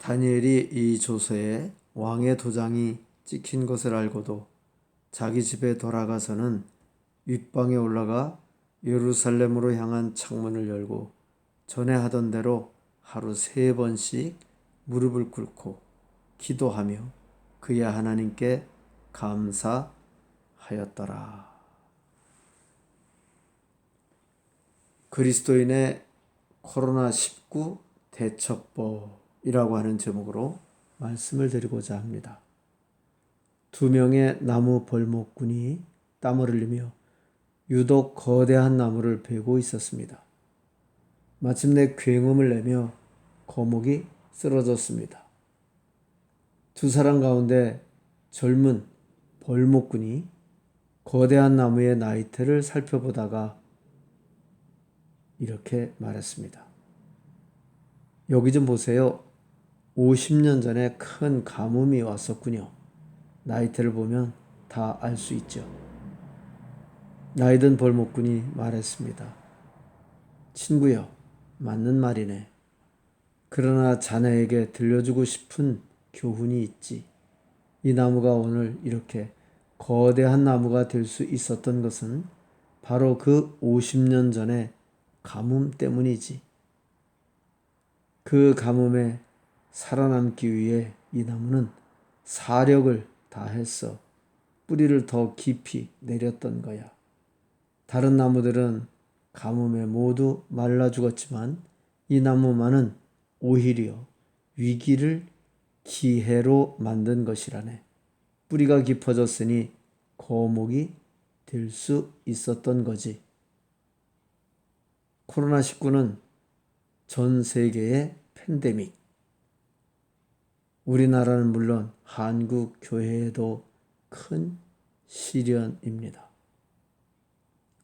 다니엘이 이 조서에 왕의 도장이 찍힌 것을 알고도 자기 집에 돌아가서는 윗방에 올라가 예루살렘으로 향한 창문을 열고 전에 하던 대로 하루 3번씩 무릎을 꿇고 기도하며 그의 하나님께 감사하였더라. 그리스도인의 코로나19 대처법이라고 하는 제목으로 말씀을 드리고자 합니다. 2명의 나무 벌목꾼이 땀을 흘리며 유독 거대한 나무를 베고 있었습니다. 마침내 굉음을 내며 거목이 쓰러졌습니다. 2사람 가운데 젊은 벌목꾼이 거대한 나무의 나이테를 살펴보다가 이렇게 말했습니다. 여기 좀 보세요. 50년 전에 큰 가뭄이 왔었군요. 나이테를 보면 다 알 수 있죠. 나이든 벌목꾼이 말했습니다. 친구여, 맞는 말이네. 그러나 자네에게 들려주고 싶은 교훈이 있지. 이 나무가 오늘 이렇게 거대한 나무가 될 수 있었던 것은 바로 그 50년 전에 가뭄 때문이지. 그 가뭄에 살아남기 위해 이 나무는 사력을 다해서 뿌리를 더 깊이 내렸던 거야. 다른 나무들은 가뭄에 모두 말라 죽었지만 이 나무만은 오히려 위기를 기회로 만든 것이라네. 뿌리가 깊어졌으니 거목이 될 수 있었던 거지. 코로나19는 전 세계의 팬데믹. 우리나라는 물론 한국 교회에도 큰 시련입니다.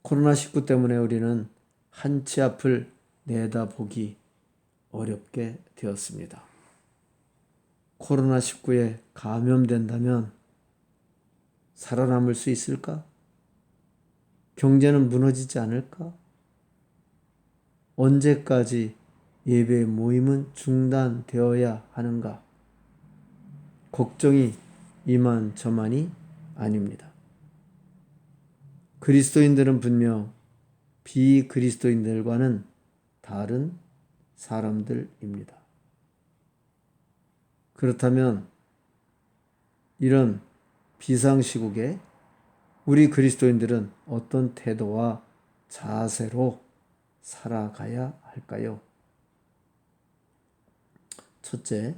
코로나19 때문에 우리는 한치 앞을 내다보기 어렵게 되었습니다. 코로나19에 감염된다면 살아남을 수 있을까? 경제는 무너지지 않을까? 언제까지 예배 모임은 중단되어야 하는가? 걱정이 이만저만이 아닙니다. 그리스도인들은 분명 비그리스도인들과는 다른 사람들입니다. 그렇다면 이런 비상시국에 우리 그리스도인들은 어떤 태도와 자세로 살아가야 할까요? 첫째,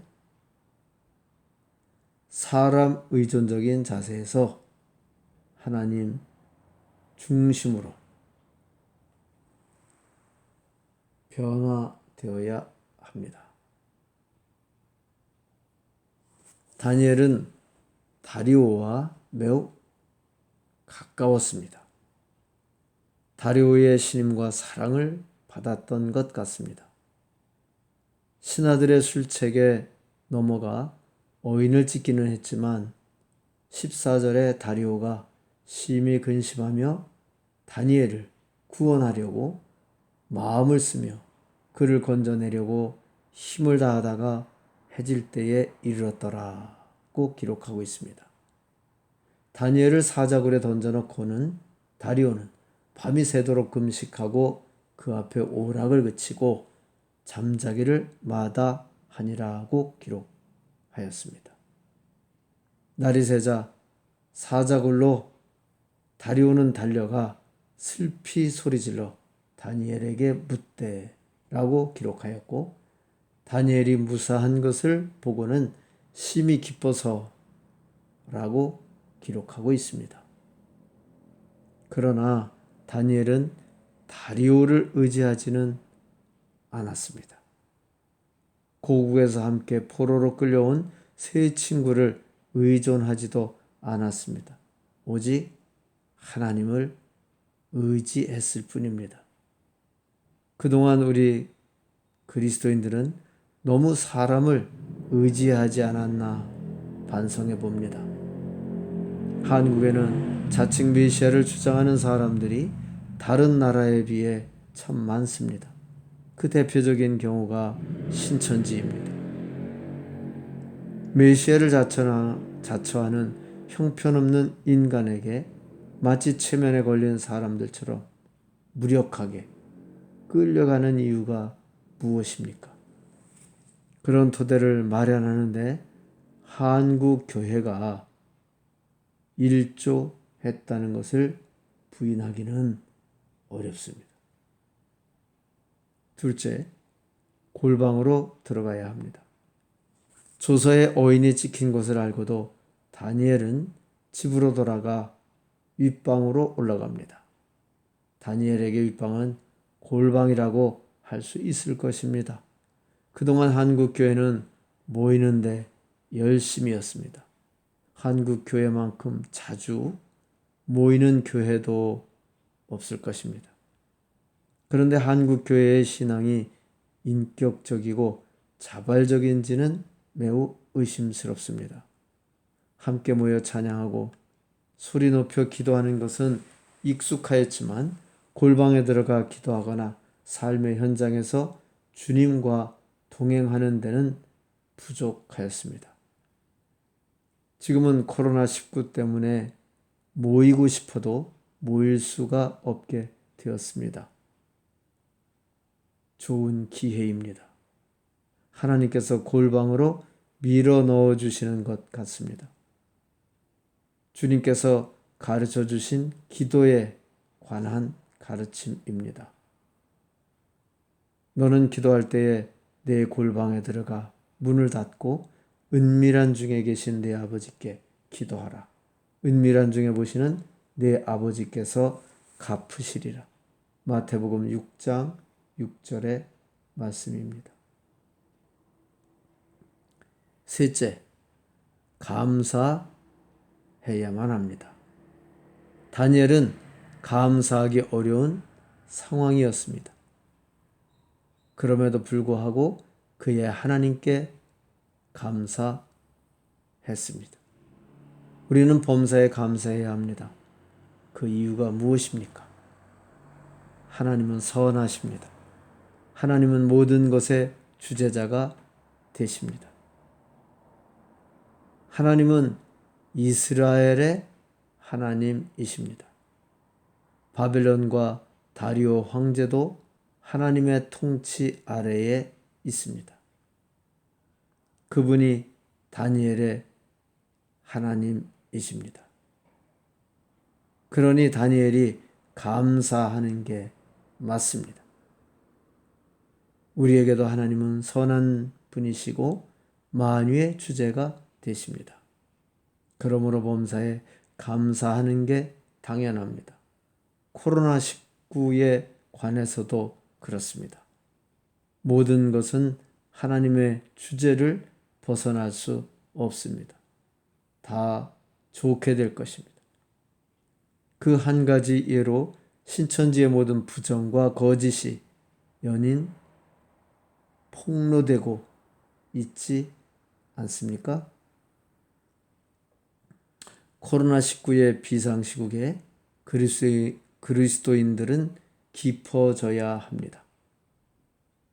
사람 의존적인 자세에서 하나님 중심으로 변화되어야 합니다. 다니엘은 다리오와 매우 가까웠습니다. 다리오의 신임과 사랑을 받았던 것 같습니다. 신하들의 술책에 넘어가 어인을 찍기는 했지만 14절에 다리오가 심히 근심하며 다니엘을 구원하려고 마음을 쓰며 그를 건져내려고 힘을 다하다가 해질 때에 이르렀더라고 기록하고 있습니다. 다니엘을 사자굴에 던져놓고는 다리오는 밤이 새도록 금식하고 그 앞에 오락을 그치고 잠자기를 마다하니라고 기록하였습니다. 날이 새자 사자굴로 다리오는 달려가 슬피 소리질러 다니엘에게 묻되라고 기록하였고, 다니엘이 무사한 것을 보고는 심히 기뻐서라고 기록하고 있습니다. 그러나 다니엘은 다리오를 의지하지는 않았습니다. 고국에서 함께 포로로 끌려온 세 친구를 의존하지도 않았습니다. 오직 하나님을 의지했을 뿐입니다. 그동안 우리 그리스도인들은 너무 사람을 의지하지 않았나 반성해 봅니다. 한국에는 자칭 메시아를 주장하는 사람들이 다른 나라에 비해 참 많습니다. 그 대표적인 경우가 신천지입니다. 메시아를 자처하는 형편없는 인간에게 마치 체면에 걸린 사람들처럼 무력하게 끌려가는 이유가 무엇입니까? 그런 토대를 마련하는데 한국 교회가 일조했다는 것을 부인하기는 어렵습니다. 둘째, 골방으로 들어가야 합니다. 조서에 어인이 찍힌 것을 알고도 다니엘은 집으로 돌아가 윗방으로 올라갑니다. 다니엘에게 윗방은 골방이라고 할 수 있을 것입니다. 그동안 한국교회는 모이는데 열심이었습니다. 한국교회만큼 자주 모이는 교회도 없을 것입니다. 그런데 한국교회의 신앙이 인격적이고 자발적인지는 매우 의심스럽습니다. 함께 모여 찬양하고 소리 높여 기도하는 것은 익숙하였지만 골방에 들어가 기도하거나 삶의 현장에서 주님과 동행하는 데는 부족하였습니다. 지금은 코로나19 때문에 모이고 싶어도 모일 수가 없게 되었습니다. 좋은 기회입니다. 하나님께서 골방으로 밀어 넣어 주시는 것 같습니다. 주님께서 가르쳐 주신 기도에 관한 가르침입니다. 너는 기도할 때에 내 골방에 들어가 문을 닫고 은밀한 중에 계신 내 아버지께 기도하라. 은밀한 중에 보시는 내 아버지께서 갚으시리라. 마태복음 6장 6절의 말씀입니다. 셋째, 감사해야만 합니다. 다니엘은 감사하기 어려운 상황이었습니다. 그럼에도 불구하고 그의 하나님께 감사했습니다. 우리는 범사에 감사해야 합니다. 그 이유가 무엇입니까? 하나님은 선하십니다. 하나님은 모든 것의 주재자가 되십니다. 하나님은 이스라엘의 하나님이십니다. 바벨론과 다리오 황제도 하나님의 통치 아래에 있습니다. 그분이 다니엘의 하나님이십니다. 그러니 다니엘이 감사하는 게 맞습니다. 우리에게도 하나님은 선한 분이시고 만유의 주제가 되십니다. 그러므로 범사에 감사하는 게 당연합니다. 코로나19에 관해서도 그렇습니다. 모든 것은 하나님의 주제를 벗어날 수 없습니다. 다 좋게 될 것입니다. 그 한 가지 예로 신천지의 모든 부정과 거짓이 연인 폭로되고 있지 않습니까? 코로나19의 비상시국에 그리스도인들은 깊어져야 합니다.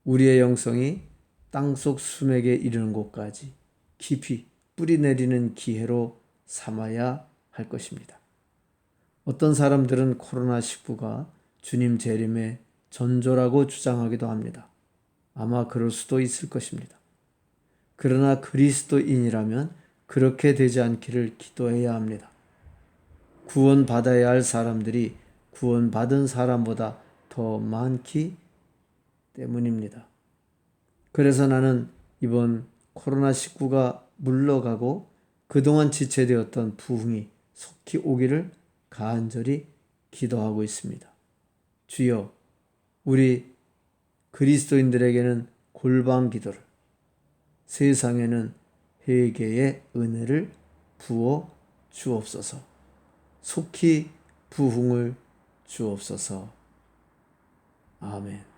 우리의 영성이 땅속 수맥에 이르는 곳까지 깊이 뿌리 내리는 기회로 삼아야 할 것입니다. 어떤 사람들은 코로나19가 주님 재림의 전조라고 주장하기도 합니다. 아마 그럴 수도 있을 것입니다. 그러나 그리스도인이라면 그렇게 되지 않기를 기도해야 합니다. 구원받아야 할 사람들이 구원받은 사람보다 더 많기 때문입니다. 그래서 나는 이번 코로나19가 물러가고 그동안 지체되었던 부흥이 속히 오기를 간절히 기도하고 있습니다. 주여, 우리 그리스도인들에게는 골방 기도를, 세상에는 회개의 은혜를 부어 주옵소서. 속히 부흥을 주옵소서. 아멘.